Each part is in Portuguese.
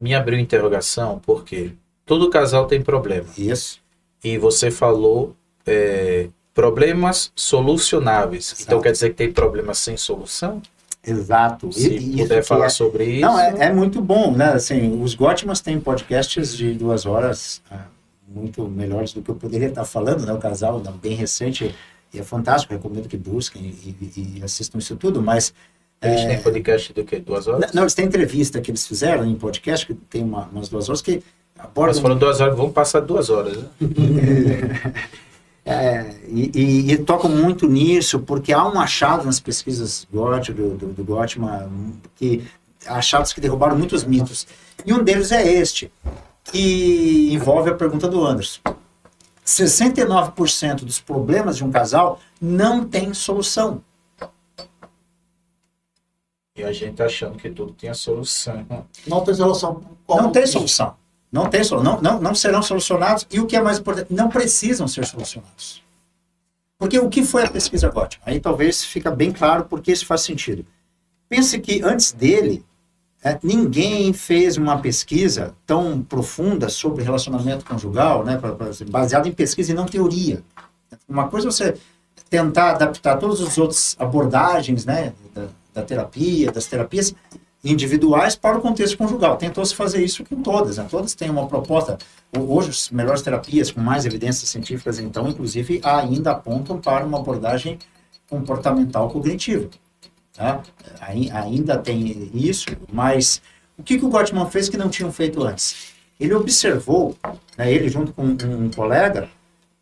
Me abriu interrogação porque todo casal tem problema. Isso. E você falou problemas solucionáveis. Exato. Então quer dizer que tem problemas sem solução? Exato. Se puder falar sobre isso. Não, é muito bom, né? Assim, os Gottmans têm podcasts de 2 horas muito melhores do que eu poderia estar falando, né? O casal bem recente e é fantástico, recomendo que busquem e assistam isso tudo, mas... Eles têm podcast do quê? 2 horas? Não, eles têm entrevista que eles fizeram em podcast, que tem umas 2 horas que abordam... Mas foram 2 horas, vamos passar 2 horas, né? E tocam muito nisso, porque há um achado nas pesquisas do Gottman, que achados que derrubaram muitos mitos. E um deles é este, que envolve a pergunta do Anderson. 69% dos problemas de um casal não tem solução. E a gente achando que tudo tinha solução. Não tem solução. Não tem solução. Não serão solucionados. E o que é mais importante, não precisam ser solucionados. Porque o que foi a pesquisa Gottman? Aí talvez fica bem claro porque isso faz sentido. Pense que antes dele, ninguém fez uma pesquisa tão profunda sobre relacionamento conjugal, né, baseada em pesquisa e não teoria. Uma coisa é você tentar adaptar todas as outras abordagens, né, da terapia, das terapias individuais para o contexto conjugal. Tentou-se fazer isso com todas, né? Todas têm uma proposta. Hoje, as melhores terapias com mais evidências científicas, então, inclusive, ainda apontam para uma abordagem comportamental cognitiva. Tá? Ainda tem isso, mas o que o Gottman fez que não tinham feito antes? Ele observou, né, ele junto com um colega,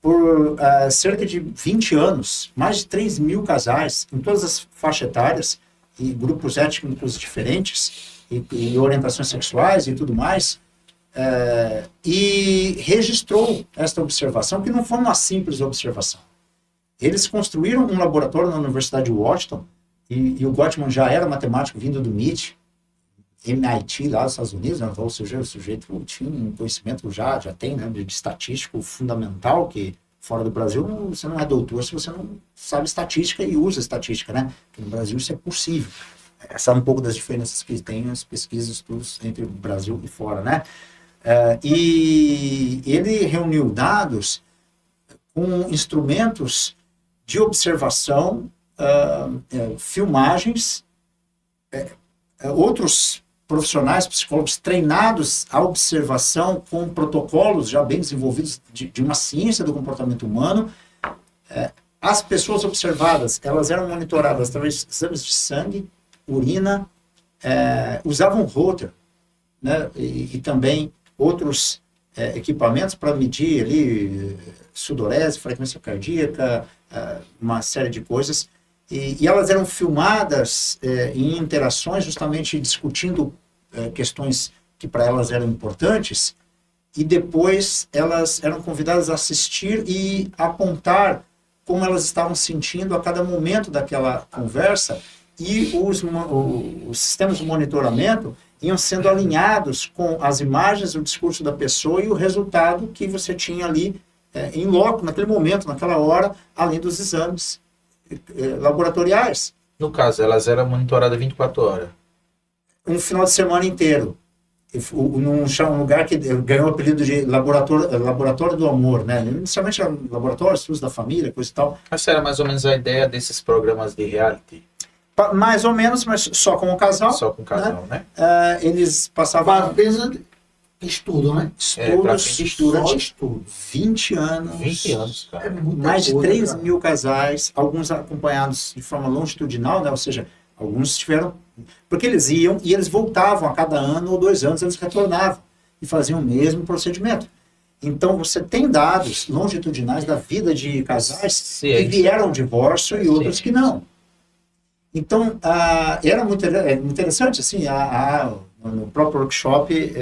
por cerca de 20 anos, mais de 3 mil casais, em todas as faixas etárias, e grupos étnicos diferentes, e orientações sexuais e tudo mais, e registrou esta observação, que não foi uma simples observação. Eles construíram um laboratório na Universidade de Washington, e o Gottman já era matemático vindo do MIT, lá nos Estados Unidos, né? Ou seja, o sujeito tinha um conhecimento já tem, né, de estatístico fundamental, que fora do Brasil você não é doutor se você não sabe estatística e usa estatística, né? Porque no Brasil isso é possível. Essa é um pouco das diferenças que tem as pesquisas, estudos entre o Brasil e fora, né? E ele reuniu dados com instrumentos de observação, filmagens, outros profissionais, psicólogos treinados à observação com protocolos já bem desenvolvidos de uma ciência do comportamento humano. As pessoas observadas, elas eram monitoradas através de exames de sangue, urina, usavam Holter, né, e também outros equipamentos para medir ali sudorese, frequência cardíaca, uma série de coisas. E elas eram filmadas em interações, justamente discutindo questões que para elas eram importantes, e depois elas eram convidadas a assistir e apontar como elas estavam sentindo a cada momento daquela conversa, e os sistemas de monitoramento iam sendo alinhados com as imagens, o discurso da pessoa e o resultado que você tinha ali em loco, naquele momento, naquela hora, além dos exames laboratoriais. No caso, elas eram monitoradas 24 horas. Um final de semana inteiro. Num lugar que ganhou o apelido de laboratório do amor, né? Inicialmente era laboratório, estudos da família, coisa e tal. Essa era mais ou menos a ideia desses programas de reality. Mais ou menos, mas só com o casal. Só com o casal, né? Eles passavam... Estudo, né? Durante 20 anos. 20 anos, cara. Mais de 3 mil casais, alguns acompanhados de forma longitudinal, né? Ou seja, alguns tiveram... Porque eles iam e eles voltavam a cada ano ou 2 anos, eles retornavam e faziam o mesmo procedimento. Então, você tem dados longitudinais da vida de casais que vieram ao divórcio e outros que não. Então, era muito interessante, assim, no próprio workshop,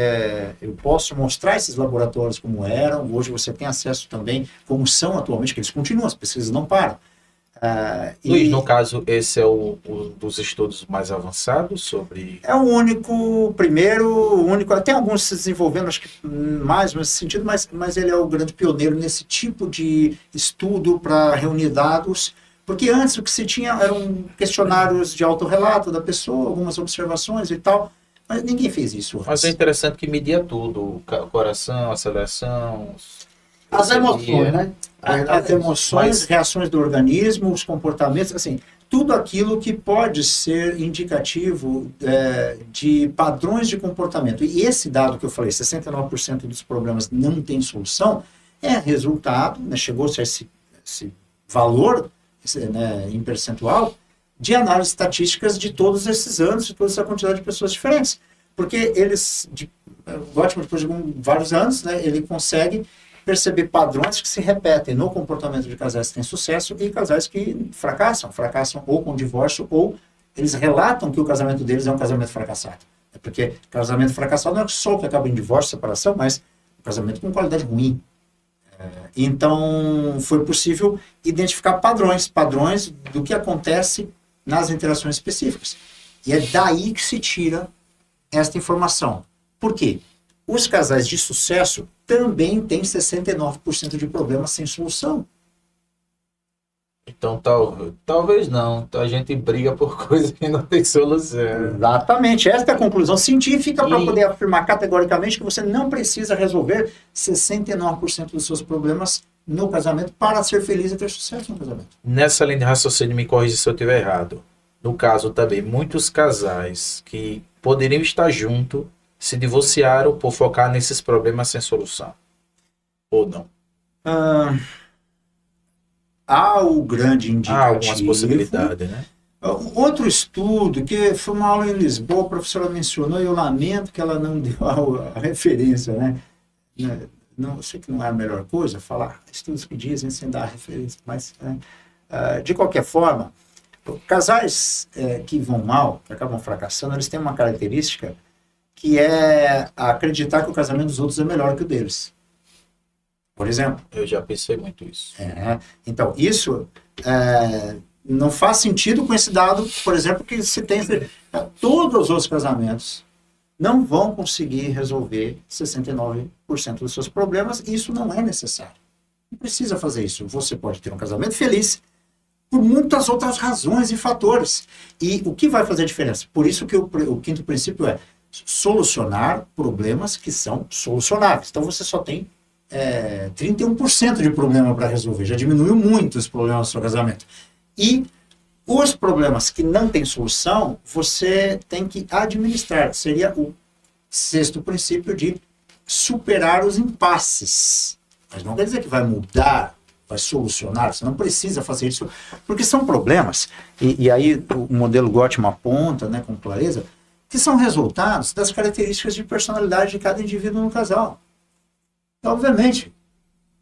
eu posso mostrar esses laboratórios como eram. Hoje você tem acesso também como são atualmente, que eles continuam, as pesquisas não param. Luiz, no caso, esse é um dos estudos mais avançados sobre... É o único, tem alguns se desenvolvendo, acho que mais nesse sentido, mas ele é o grande pioneiro nesse tipo de estudo para reunir dados, porque antes o que se tinha eram questionários de autorrelato da pessoa, algumas observações e tal. Mas ninguém fez isso antes. Mas é interessante que media tudo, o coração, aceleração... As emoções, né? As emoções, reações do organismo, os comportamentos, assim, tudo aquilo que pode ser indicativo de padrões de comportamento. E esse dado que eu falei, 69% dos problemas não tem solução, é resultado, né, chegou-se a esse valor né, em percentual, de análises estatísticas de todos esses anos, de toda essa quantidade de pessoas diferentes. Porque o Gottman, depois de vários anos, né, ele consegue perceber padrões que se repetem no comportamento de casais que têm sucesso e casais que fracassam ou com divórcio, ou eles relatam que o casamento deles é um casamento fracassado. É porque casamento fracassado não é só o que acaba em divórcio, separação, mas um casamento com qualidade ruim. Então, foi possível identificar padrões do que acontece nas interações específicas. E é daí que se tira esta informação. Por quê? Os casais de sucesso também têm 69% de problemas sem solução. Então, talvez não. A gente briga por coisas que não tem solução. Exatamente. Esta é a conclusão científica para poder afirmar categoricamente que você não precisa resolver 69% dos seus problemas no casamento para ser feliz e ter sucesso no casamento. Nessa linha de raciocínio, me corrija se eu estiver errado. No caso também, muitos casais que poderiam estar juntos se divorciaram por focar nesses problemas sem solução. Ou não? Há o grande indicativo. Há algumas possibilidades, né? Outro estudo, que foi uma aula em Lisboa, a professora mencionou, e eu lamento que ela não deu a referência, né? Não, eu sei que não é a melhor coisa falar estudos que dizem sem dar referência, mas de qualquer forma, casais que vão mal, que acabam fracassando, eles têm uma característica que é acreditar que o casamento dos outros é melhor que o deles. Por exemplo. Eu já pensei muito isso. Então, isso não faz sentido com esse dado, por exemplo, que se tem todos os outros casamentos não vão conseguir resolver 69% dos seus problemas, e isso não é necessário. Não precisa fazer isso. Você pode ter um casamento feliz por muitas outras razões e fatores. E o que vai fazer a diferença? Por isso que o quinto princípio é solucionar problemas que são solucionáveis. Então você só tem 31% de problema para resolver. Já diminuiu muito os problemas do seu casamento. E os problemas que não têm solução, você tem que administrar. Seria o sexto princípio de superar os impasses. Mas não quer dizer que vai mudar, vai solucionar. Você não precisa fazer isso, porque são problemas. E aí o modelo Gottman aponta, né, com clareza, que são resultados das características de personalidade de cada indivíduo no casal. Então, obviamente,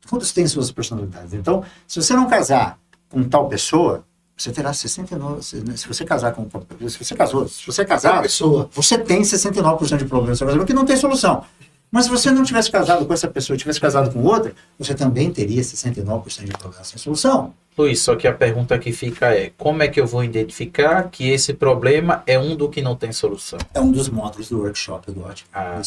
todos têm suas personalidades. Então, se você não casar com tal pessoa, você terá 69%. Se você casar com... Se você casou, se você casar, pessoa, você tem 69% de problemas no seu casamento que não tem solução. Mas se você não tivesse casado com essa pessoa e tivesse casado com outra, você também teria 69% de problemas sem solução. Luiz, só que a pergunta que fica é, como é que eu vou identificar que esse problema é um do que não tem solução? É um dos módulos do workshop do Gottman.